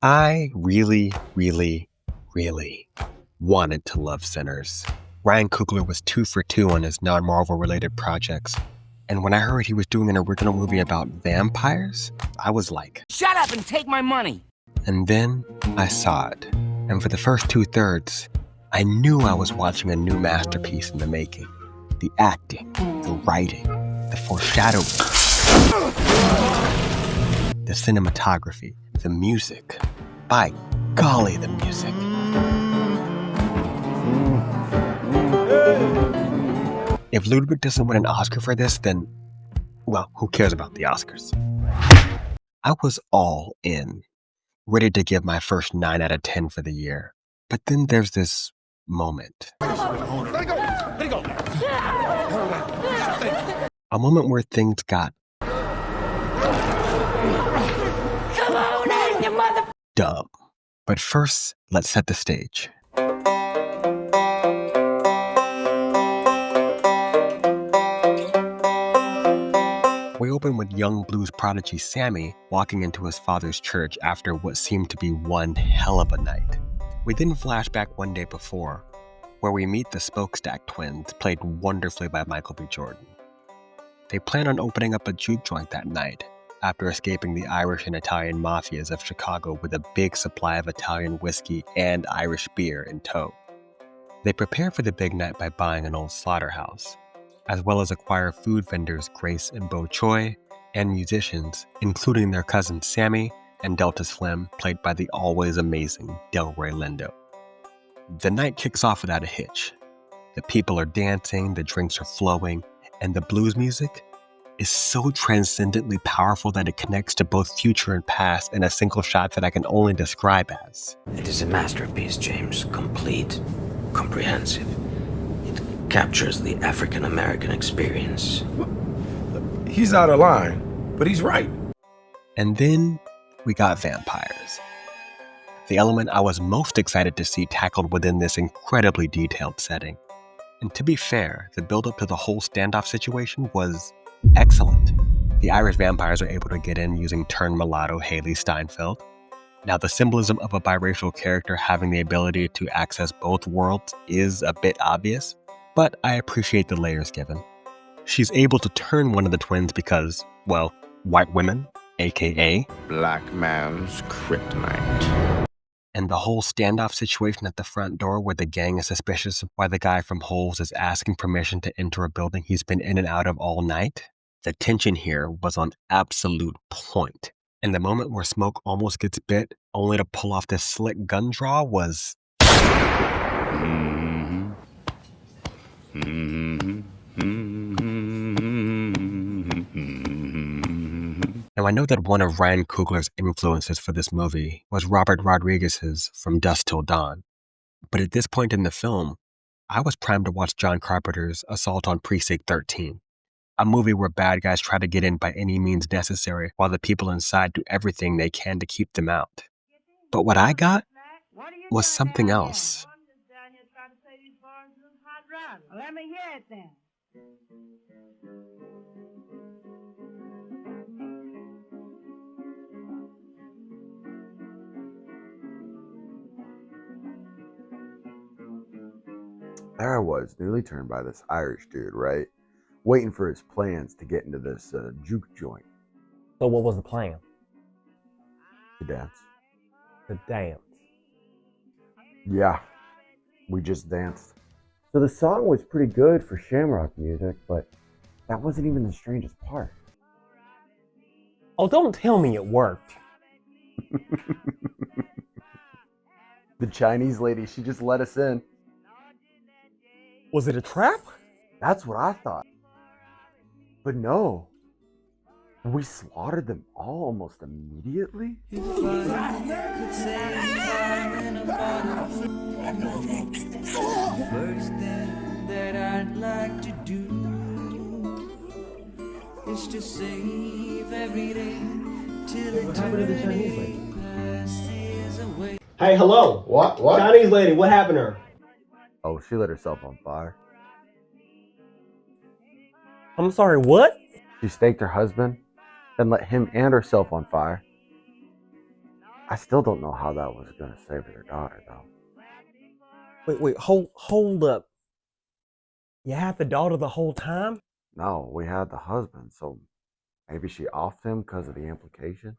I really wanted to love Sinners. Ryan Coogler was 2 for 2 on his non-Marvel related projects. And when I heard he was doing an original movie about vampires, I was like, shut up and take my money! And then I saw it. And for the first 2/3, I knew I was watching a new masterpiece in the making. The acting, the writing, the foreshadowing, the cinematography, the music. By golly, the music. If Ludwig doesn't win an Oscar for this, then, well, who cares about the Oscars? I was all in, ready to give my first 9 out of 10 for the year. But then there's this moment. Let it go. A moment where things got Come on in, you mother... dumb. But first, let's set the stage. We open with young blues prodigy Sammy walking into his father's church after what seemed to be one hell of a night. We then flash back one day before, where we meet the Smokestack twins, played wonderfully by Michael B. Jordan. They plan on opening up a juke joint that night, after escaping the Irish and Italian mafias of Chicago with a big supply of Italian whiskey and Irish beer in tow. They prepare for the big night by buying an old slaughterhouse, as well as acquire food vendors Grace and Bo Choi, and musicians, including their cousins Sammy and Delta Slim, played by the always amazing Delroy Lindo. The night kicks off without a hitch. The people are dancing, the drinks are flowing, and the blues music is so transcendently powerful that it connects to both future and past in a single shot that I can only describe as. It is a masterpiece, James. Complete, comprehensive. It captures the African-American experience. He's out of line, but he's right. And then we got vampires. The element I was most excited to see tackled within this incredibly detailed setting. And to be fair, the build-up to the whole standoff situation was excellent. The Irish vampires are able to get in using turned mulatto Haley Steinfeld. Now, the symbolism of a biracial character having the ability to access both worlds is a bit obvious, but I appreciate the layers given. She's able to turn one of the twins because, well, white women, aka Black man's kryptonite. And the whole standoff situation at the front door where the gang is suspicious of why the guy from Holes is asking permission to enter a building he's been in and out of all night. The tension here was on absolute point. And the moment where Smoke almost gets bit, only to pull off this slick gun draw was... Now, I know that one of Ryan Coogler's influences for this movie was Robert Rodriguez's From Dusk Till Dawn. But at this point in the film, I was primed to watch John Carpenter's Assault on Precinct 13, a movie where bad guys try to get in by any means necessary while the people inside do everything they can to keep them out. But what I got was something else. Let me hear it then. There I was, newly turned by this Irish dude, right? Waiting for his plans to get into this juke joint. So what was the plan? To dance. To dance. Yeah, we just danced. So the song was pretty good for shamrock music, but that wasn't even the strangest part. Oh, don't tell me it worked. The Chinese lady, she just let us in. Was it a trap? That's what I thought. But no. We slaughtered them all almost immediately. First thing that I'd like to do is to save every day till eternity passes away. Hey, hello. What? Chinese lady, what happened to her? Oh, she lit herself on fire. I'm sorry, what? She staked her husband, then lit him and herself on fire. I still don't know how that was gonna save their daughter, though. Wait, hold up. You had the daughter the whole time? No, we had the husband, so maybe she offed him because of the implication?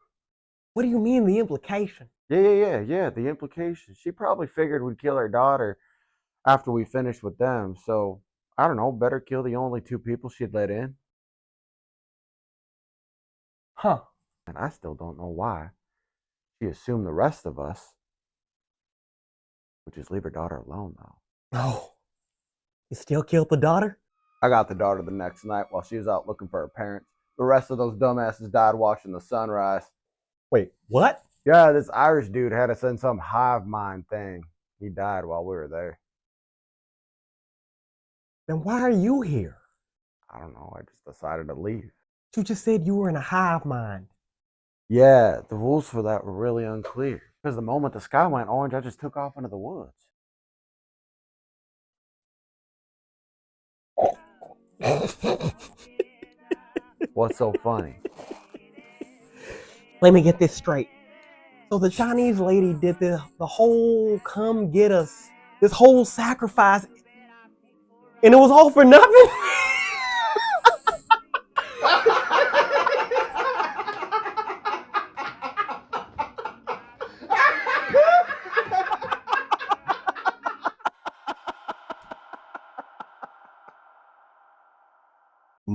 What do you mean, the implication? Yeah, the implication. She probably figured we'd kill her daughter after we finished with them, so I don't know, better kill the only two people she'd let in. Huh. And I still don't know why. She assumed the rest of us would just leave her daughter alone, though. Oh. You still killed the daughter? I got the daughter the next night while she was out looking for her parents. The rest of those dumbasses died watching the sunrise. Wait, what? Yeah, this Irish dude had us in some hive mind thing. He died while we were there. Then why are you here? I don't know, I just decided to leave. You just said you were in a hive mind. Yeah, the rules for that were really unclear. Because the moment the sky went orange, I just took off into the woods. What's so funny? Let me get this straight. So the Chinese lady did the whole come get us, this whole sacrifice, and it was all for nothing?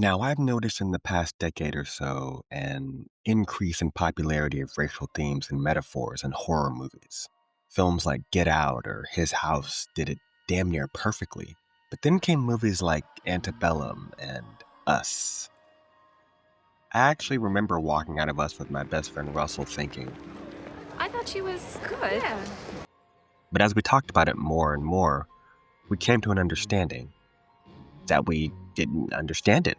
Now, I've noticed in the past decade or so an increase in popularity of racial themes and metaphors in horror movies. Films like Get Out or His House did it damn near perfectly. But then came movies like Antebellum and Us. I actually remember walking out of Us with my best friend Russell thinking, I thought she was good. Yeah. but as we talked about it more and more, we came to an understanding that we didn't understand it.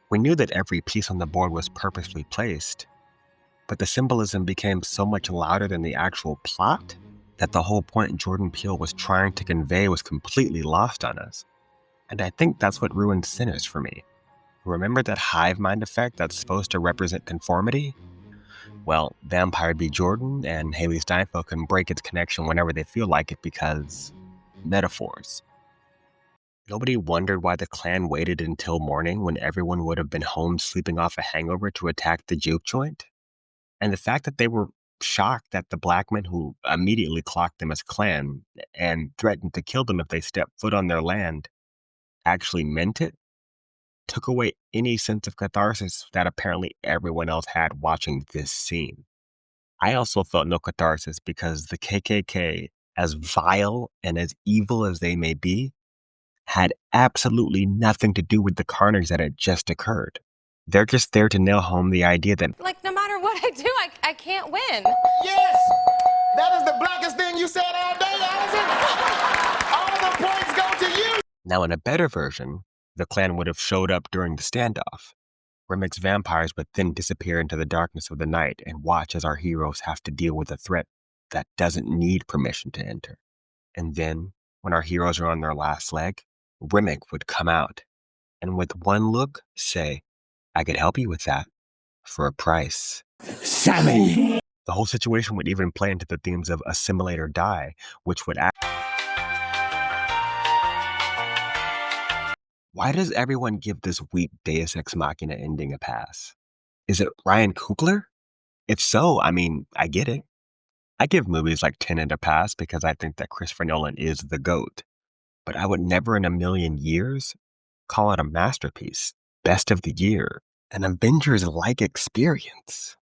We knew that every piece on the board was purposely placed, but the symbolism became so much louder than the actual plot that the whole point Jordan Peele was trying to convey was completely lost on us. And I think that's what ruined Sinners for me. Remember that hive mind effect that's supposed to represent conformity? Well, Vampire B. Jordan and Haley Steinfeld can break its connection whenever they feel like it because metaphors. Nobody wondered why the Klan waited until morning when everyone would have been home sleeping off a hangover to attack the juke joint. And the fact that they were shocked that the black men who immediately clocked them as Klan and threatened to kill them if they stepped foot on their land actually meant it, took away any sense of catharsis that apparently everyone else had watching this scene. I also felt no catharsis because the KKK, as vile and as evil as they may be, had absolutely nothing to do with the carnage that had just occurred. They're just there to nail home the idea that, Like, no matter what I do, I can't win. Yes! That is the blackest thing you said all day, Allison! All the points go to you! now in a better version, the Klan would have showed up during the standoff. Remix vampires would then disappear into the darkness of the night and watch as our heroes have to deal with a threat that doesn't need permission to enter. And then, when our heroes are on their last leg, Remick would come out and with one look say, I could help you with that for a price. Sammy! The whole situation would even play into the themes of assimilate or die, which would act. Why does everyone give this weak Deus Ex Machina ending a pass? Is it Ryan Coogler? If so, I mean, I get it. I give movies like Tenet a pass because I think that Christopher Nolan is the GOAT. But I would never in a million years call it a masterpiece, best of the year, an Avengers-like experience.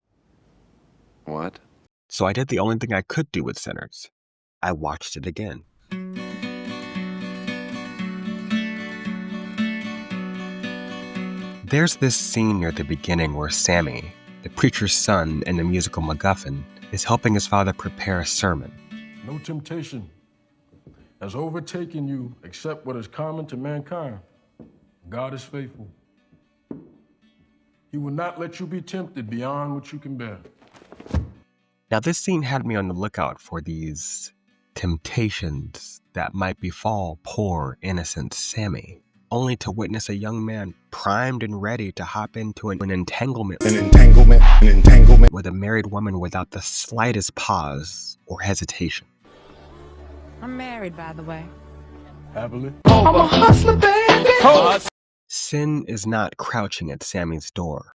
What? So I did the only thing I could do with Sinners. I watched it again. There's this scene near the beginning where Sammy, the preacher's son and the musical MacGuffin, is helping his father prepare a sermon. No temptation has overtaken you except what is common to mankind. God is faithful. He will not let you be tempted beyond what you can bear. Now, this scene had me on the lookout for these temptations that might befall poor, innocent Sammy. only to witness a young man primed and ready to hop into an entanglement with a married woman without the slightest pause or hesitation. I'm married, by the way. Happily. I'm a hustler, baby. Sin is not crouching at Sammy's door,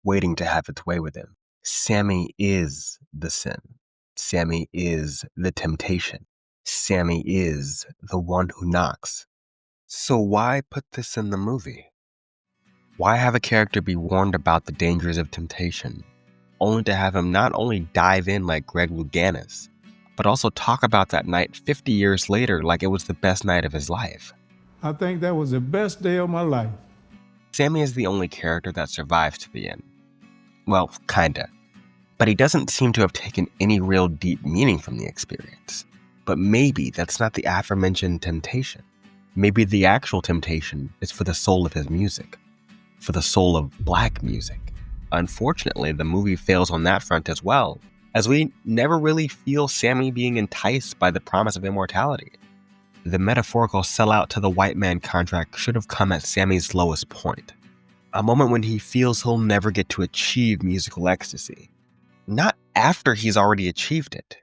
waiting to have its way with him. Sammy is the sin. Sammy is the temptation. Sammy is the one who knocks. So why put this in the movie? Why have a character be warned about the dangers of temptation, only to have him not only dive in like Greg Louganis, but also talk about that night 50 years later like it was the best night of his life? I think that was the best day of my life. Sammy is the only character that survives to the end. Well, kinda. But he doesn't seem to have taken any real deep meaning from the experience. But maybe that's not the aforementioned temptation. Maybe the actual temptation is for the soul of his music, for the soul of black music. Unfortunately, the movie fails on that front as well, as we never really feel Sammy being enticed by the promise of immortality. The metaphorical sellout to the white man contract should have come at Sammy's lowest point, a moment when he feels he'll never get to achieve musical ecstasy, not after he's already achieved it.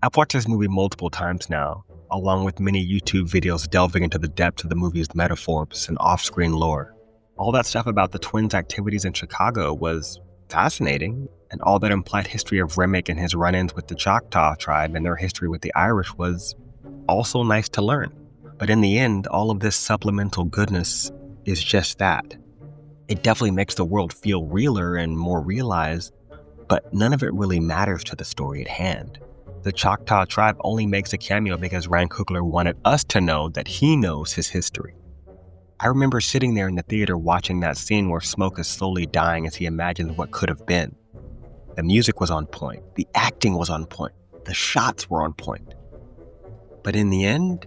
I've watched this movie multiple times now, along with many YouTube videos delving into the depths of the movie's metaphors and off-screen lore. All that stuff about the twins' activities in Chicago was fascinating, and all that implied history of Remick and his run-ins with the Choctaw tribe and their history with the Irish was also nice to learn. But in the end, all of this supplemental goodness is just that. It definitely makes the world feel realer and more realized, but none of it really matters to the story at hand. The Choctaw tribe only makes a cameo because Ryan Coogler wanted us to know that he knows his history. I remember sitting there in the theater watching that scene where Smoke is slowly dying as he imagines what could have been. The music was on point, the acting was on point, the shots were on point. But in the end,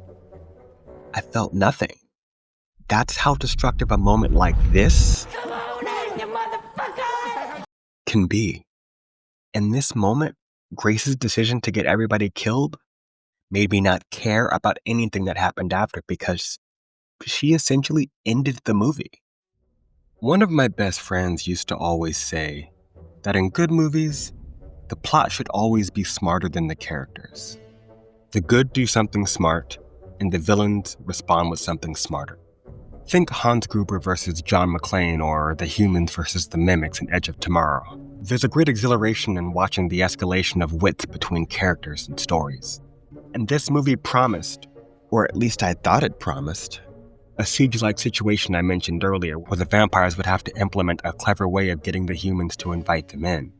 I felt nothing. That's how destructive a moment like this can be. In this moment, Grace's decision to get everybody killed made me not care about anything that happened after because she essentially ended the movie. One of my best friends used to always say that in good movies, the plot should always be smarter than the characters. The good do something smart, and the villains respond with something smarter. Think Hans Gruber versus John McClane or the Humans versus the Mimics in Edge of Tomorrow. There's a great exhilaration in watching the escalation of wits between characters and stories. And this movie promised, or at least I thought it promised, a siege-like situation I mentioned earlier where the vampires would have to implement a clever way of getting the humans to invite them in.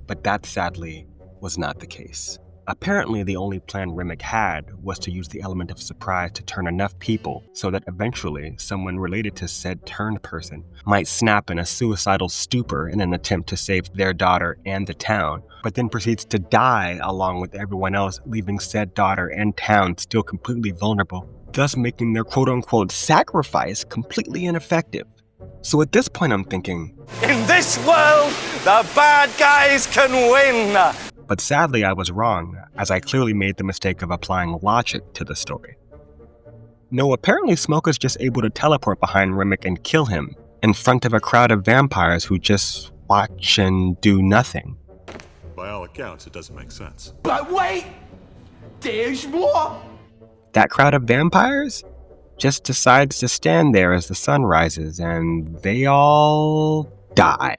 But that sadly was not the case. Apparently, the only plan Remick had was to use the element of surprise to turn enough people so that eventually someone related to said turned person might snap in a suicidal stupor in an attempt to save their daughter and the town, but then proceeds to die along with everyone else, leaving said daughter and town still completely vulnerable, thus making their quote-unquote sacrifice completely ineffective. So at this point I'm thinking, In this world, the bad guys can win. But sadly, I was wrong, as I clearly made the mistake of applying logic to the story. No, apparently Smoke is just able to teleport behind Remick and kill him, in front of a crowd of vampires who just watch and do nothing. By all accounts, it doesn't make sense. But wait, there's more. That crowd of vampires just decides to stand there as the sun rises, and they all die.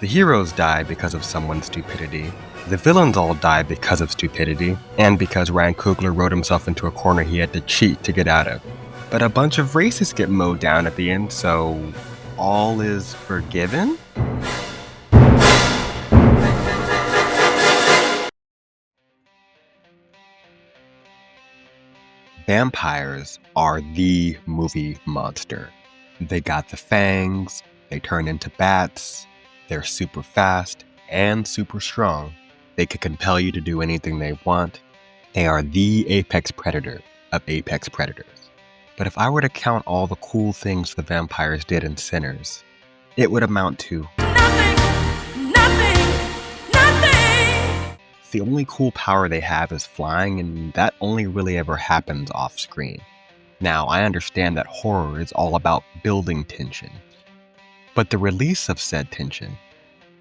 The heroes die because of someone's stupidity. The villains all die because of stupidity, and because Ryan Coogler wrote himself into a corner he had to cheat to get out of. But a bunch of racists get mowed down at the end, so all is forgiven? Vampires are the movie monster. They got the fangs, they turn into bats, they're super fast and super strong. They can compel you to do anything they want. They are the apex predator of apex predators. But if I were to count all the cool things the vampires did in Sinners, it would amount to nothing. the only cool power they have is flying, and that only really ever happens off screen. Now, I understand that horror is all about building tension, but the release of said tension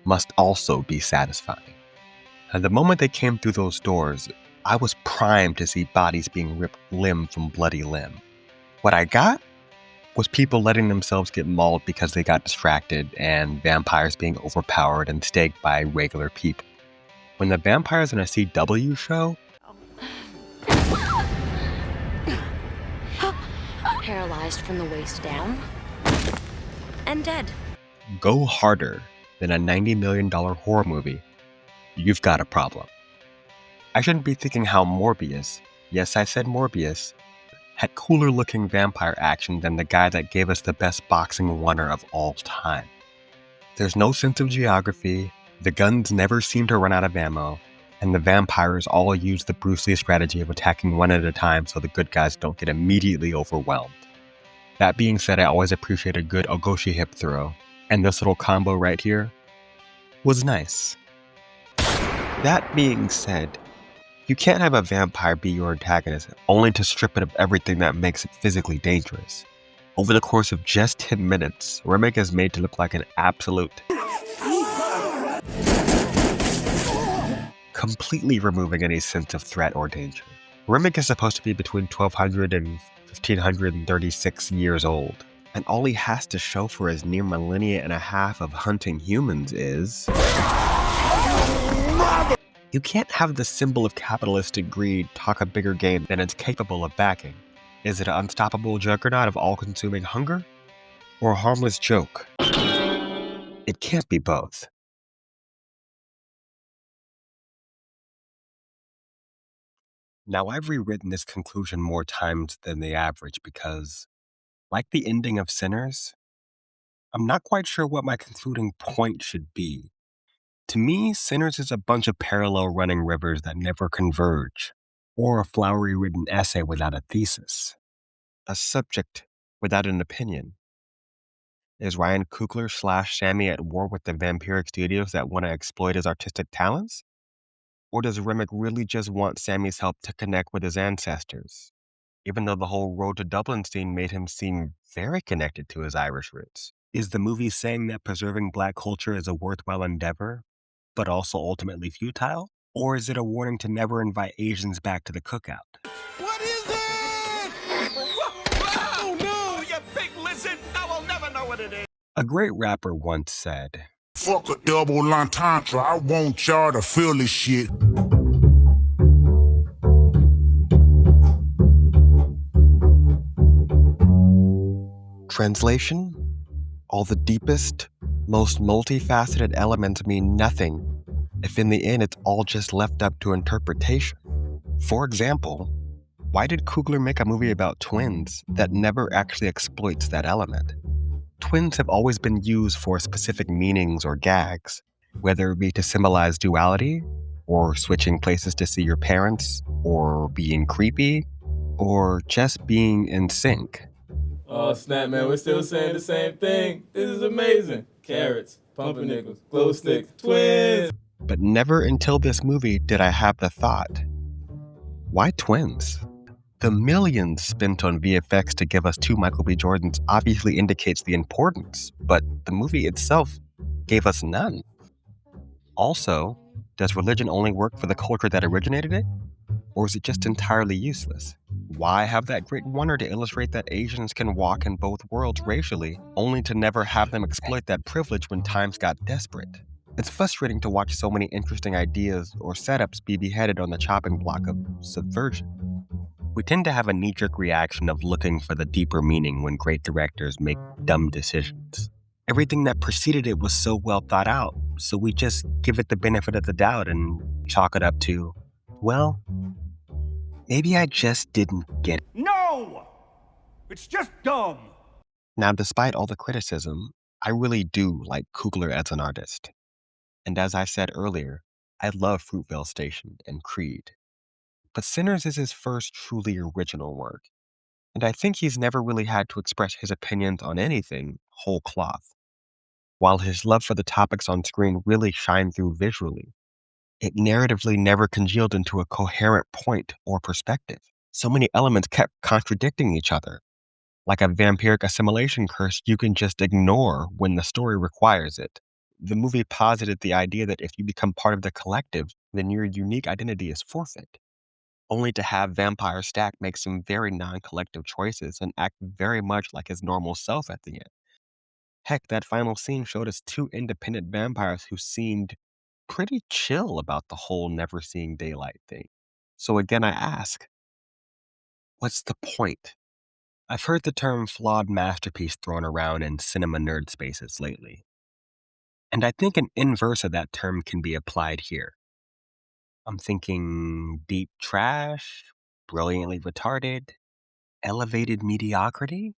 must also be satisfying. And the moment they came through those doors, I was primed to see bodies being ripped limb from bloody limb. What I got was people letting themselves get mauled because they got distracted, and vampires being overpowered and staked by regular people. When the vampires in a CW show, Paralyzed from the waist down and dead. go harder than a $90 million horror movie, you've got a problem. I shouldn't be thinking how Morbius, yes I said Morbius, had cooler looking vampire action than the guy that gave us the best boxing wonder of all time. There's no sense of geography, the guns never seem to run out of ammo, and the vampires all use the Bruce Lee strategy of attacking one at a time so the good guys don't get immediately overwhelmed. That being said, I always appreciate a good Ogoshi hip throw, and this little combo right here was nice. That being said, you can't have a vampire be your antagonist only to strip it of everything that makes it physically dangerous. Over the course of just 10 minutes, Remick is made to look like an absolute, completely removing any sense of threat or danger. Remick is supposed to be between 1200 and 1536 years old, and all he has to show for his near millennia and a half of hunting humans is... You can't have the symbol of capitalistic greed talk a bigger game than it's capable of backing. Is it an unstoppable juggernaut of all-consuming hunger? Or a harmless joke? It can't be both. Now, I've rewritten this conclusion more times than the average because, like the ending of Sinners, I'm not quite sure what my concluding point should be. To me, Sinners is a bunch of parallel running rivers that never converge, or a flowery written essay without a thesis, a subject without an opinion. Is Ryan Coogler / Sammy at war with the vampiric studios that want to exploit his artistic talents? Or does Remick really just want Sammy's help to connect with his ancestors, even though the whole Road to Dublin scene made him seem very connected to his Irish roots? Is the movie saying that preserving Black culture is a worthwhile endeavor, but also ultimately futile? Or is it a warning to never invite Asians back to the cookout? What is it? Oh no, you big lizard! I will never know what it is. A great rapper once said, Fuck a double entendre, I want y'all to feel this shit. Translation? All the deepest, most multifaceted elements mean nothing if in the end it's all just left up to interpretation. For example, why did Coogler make a movie about twins that never actually exploits that element? Twins have always been used for specific meanings or gags, whether it be to symbolize duality, or switching places to see your parents, or being creepy, or just being in sync. Oh snap, man, we're still saying the same thing. This is amazing. Carrots, pumpernickels, glow sticks, twins. But never until this movie did I have the thought, why twins? The millions spent on VFX to give us two Michael B. Jordans obviously indicates the importance, but the movie itself gave us none. Also, does religion only work for the culture that originated it? Or is it just entirely useless? Why have that great wonder to illustrate that Asians can walk in both worlds racially, only to never have them exploit that privilege when times got desperate? It's frustrating to watch so many interesting ideas or setups be beheaded on the chopping block of subversion. We tend to have a knee-jerk reaction of looking for the deeper meaning when great directors make dumb decisions. Everything that preceded it was so well thought out, so we just give it the benefit of the doubt and chalk it up to, well, maybe I just didn't get it. No! It's just dumb. Now, despite all the criticism, I really do like Coogler as an artist. And as I said earlier, I love Fruitvale Station and Creed. But Sinners is his first truly original work, and I think he's never really had to express his opinions on anything whole cloth. While his love for the topics on screen really shine through visually, it narratively never congealed into a coherent point or perspective. So many elements kept contradicting each other, like a vampiric assimilation curse you can just ignore when the story requires it. The movie posited the idea that if you become part of the collective, then your unique identity is forfeit, only to have Vampire Stack make some very non-collective choices and act very much like his normal self at the end. Heck, that final scene showed us two independent vampires who seemed pretty chill about the whole never seeing daylight thing. So again, I ask, what's the point? I've heard the term flawed masterpiece thrown around in cinema nerd spaces lately, and I think an inverse of that term can be applied here. I'm thinking deep trash, brilliantly retarded, elevated mediocrity?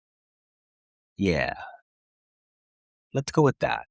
Yeah, let's go with that.